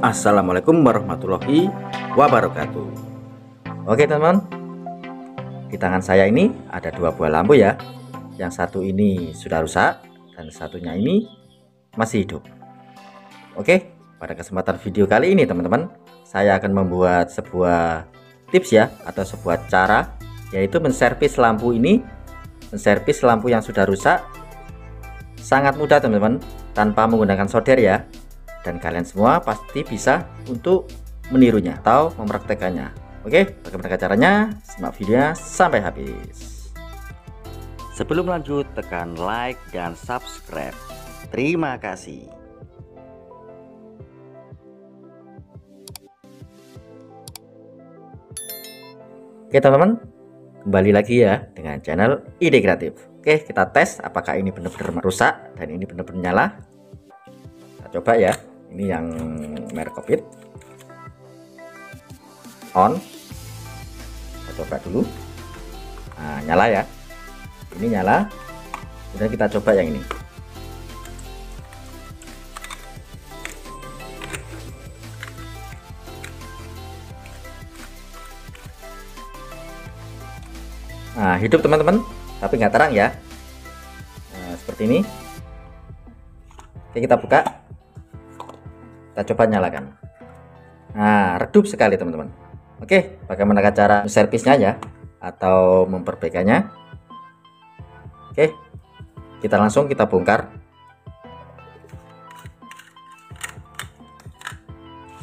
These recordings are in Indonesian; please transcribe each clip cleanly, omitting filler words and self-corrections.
Assalamualaikum warahmatullahi wabarakatuh. Oke teman-teman, di tangan saya ini ada dua buah lampu ya. Yang satu ini sudah rusak dan satunya ini masih hidup. Oke, pada kesempatan video kali ini teman-teman, saya akan membuat sebuah tips ya, atau sebuah cara, yaitu menservis lampu ini. Menservis lampu yang sudah rusak sangat mudah teman-teman, tanpa menggunakan solder ya. Dan kalian semua pasti bisa untuk menirunya atau mempraktekannya. Oke, bagaimana caranya? Simak videonya sampai habis. Sebelum lanjut, tekan like dan subscribe. Terima kasih. Oke teman-teman, kembali lagi ya dengan channel Ide Kreatif. Oke, kita tes apakah ini benar-benar rusak dan ini benar-benar nyala. Kita coba ya. Ini yang merek Kopit on. Kita coba dulu. Nah, nyala ya. Ini nyala. Kemudian kita coba yang ini. Nah, hidup teman-teman, tapi nggak terang ya. Nah, seperti ini. Oke, kita buka. Kita coba nyalakan. Nah, redup sekali teman-teman. Oke, bagaimana cara servisnya ya, atau memperbaikannya? Oke, kita bongkar.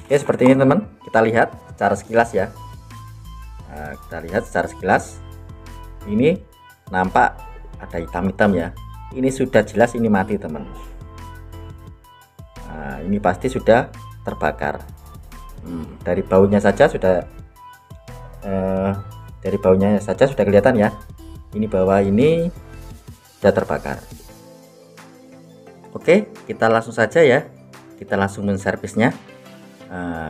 Oke, seperti ini teman. Kita lihat secara sekilas ya. Nah, kita lihat secara sekilas. Ini nampak ada hitam-hitam ya. Ini sudah jelas ini mati teman. Nah, ini pasti sudah terbakar. Dari baunya saja sudah kelihatan ya. Ini bahwa ini sudah terbakar. Oke, kita langsung saja ya. Kita langsung menservisnya.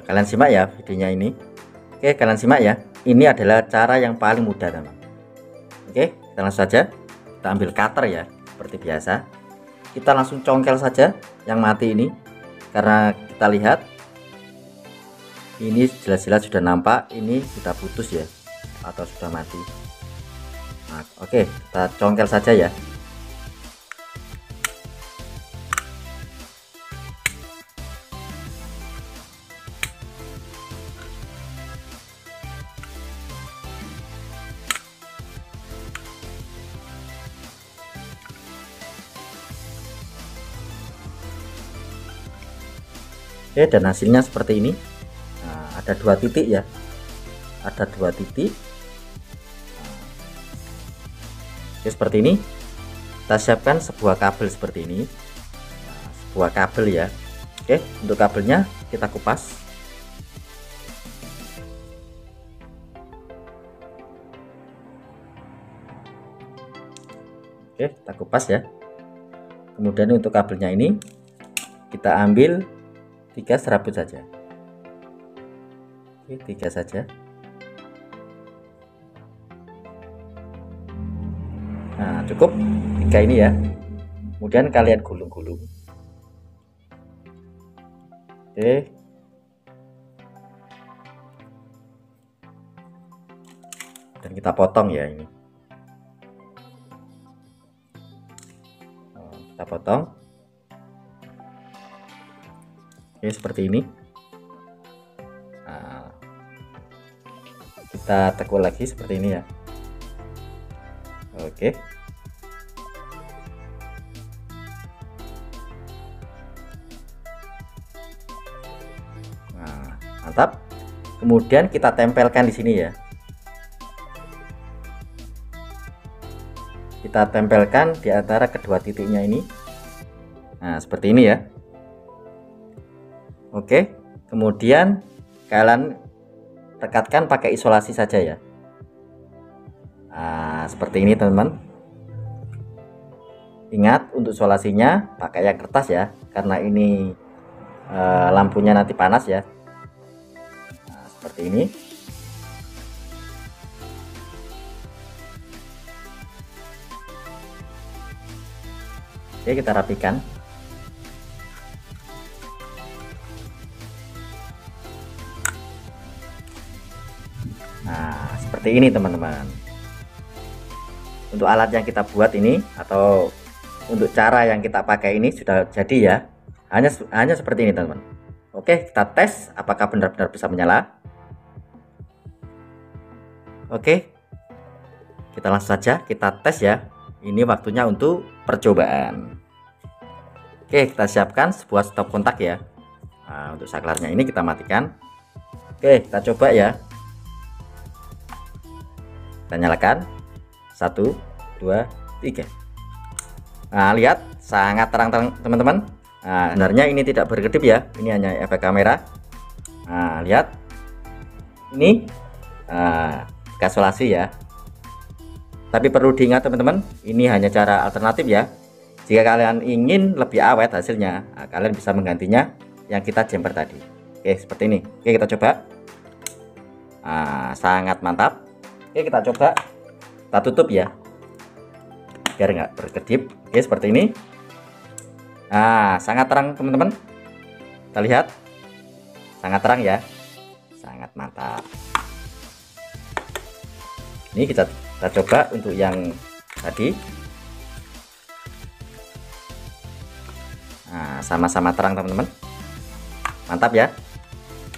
Kalian simak ya videonya ini. Oke, kalian simak ya. Ini adalah cara yang paling mudah teman. Oke, kita langsung saja. Kita ambil cutter ya, seperti biasa. Kita langsung congkel saja yang mati ini. Karena kita lihat ini jelas-jelas sudah nampak ini sudah putus ya, atau sudah mati. Nah, oke, kita congkel saja ya. Oke, dan hasilnya seperti ini. Nah, ada dua titik ya, ada dua titik. Oke, seperti ini. Kita siapkan sebuah kabel seperti ini. Nah, sebuah kabel ya. Oke, untuk kabelnya kita kupas. Oke, kita kupas ya. Kemudian untuk kabelnya ini kita ambil 3 serabut saja. Oke, 3 saja. Nah, cukup 3 ini ya. Kemudian kalian gulung-gulung. Oke. Dan kita potong ya ini. Kita potong. Oke, seperti ini. Nah, kita tekuk lagi seperti ini ya. Oke. Nah, mantap. Kemudian kita tempelkan di sini ya. Kita tempelkan di antara kedua titiknya ini. Nah, seperti ini ya. Oke, kemudian kalian tekatkan pakai isolasi saja ya. Nah, seperti ini teman-teman. Ingat untuk isolasinya pakai yang kertas ya, karena ini lampunya nanti panas ya. Nah, seperti ini. Oke, kita rapikan. seperti ini teman-teman. Untuk alat yang kita buat ini atau untuk cara yang kita pakai ini sudah jadi ya, hanya seperti ini teman-teman. Oke, kita tes apakah benar-benar bisa menyala. Oke, kita langsung saja kita tes ya. Ini waktunya untuk percobaan. Oke, kita siapkan sebuah stop kontak ya. Nah, untuk saklarnya ini kita matikan. Oke, kita coba ya. Kita nyalakan. 1, 2, 3. Nah, lihat sangat terang-terang teman-teman. Nah, sebenarnya ini tidak berkedip ya. Ini hanya efek kamera. Nah, lihat. Ini isolasi ya. Tapi perlu diingat teman-teman, ini hanya cara alternatif ya. Jika kalian ingin lebih awet hasilnya, nah, kalian bisa menggantinya yang kita jumper tadi. Oke, seperti ini. Oke, kita coba. Nah, sangat mantap. Oke, kita coba. Kita tutup ya, biar nggak berkedip. Oke, seperti ini. Nah, sangat terang teman-teman. Kita lihat, sangat terang ya, sangat mantap. Ini kita coba untuk yang tadi. Nah, sama-sama terang teman-teman, mantap ya.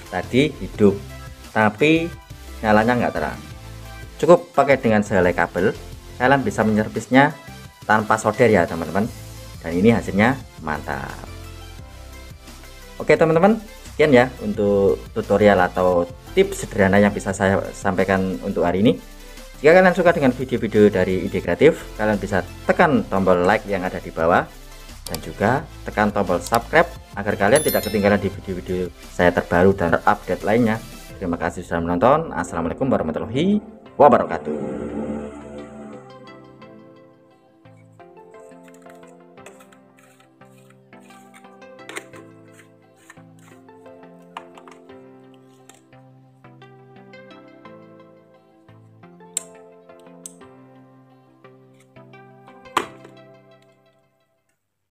Tadi hidup tapi nyalanya nggak terang. Cukup pakai dengan sehelai kabel, kalian bisa menyervisnya tanpa solder ya teman-teman. Dan ini hasilnya mantap. Oke teman-teman, sekian ya untuk tutorial atau tips sederhana yang bisa saya sampaikan untuk hari ini. Jika kalian suka dengan video-video dari Ide Kreatif, kalian bisa tekan tombol like yang ada di bawah dan juga tekan tombol subscribe agar kalian tidak ketinggalan di video-video saya terbaru dan update lainnya. Terima kasih sudah menonton. Assalamualaikum warahmatullahi wabarakatuh.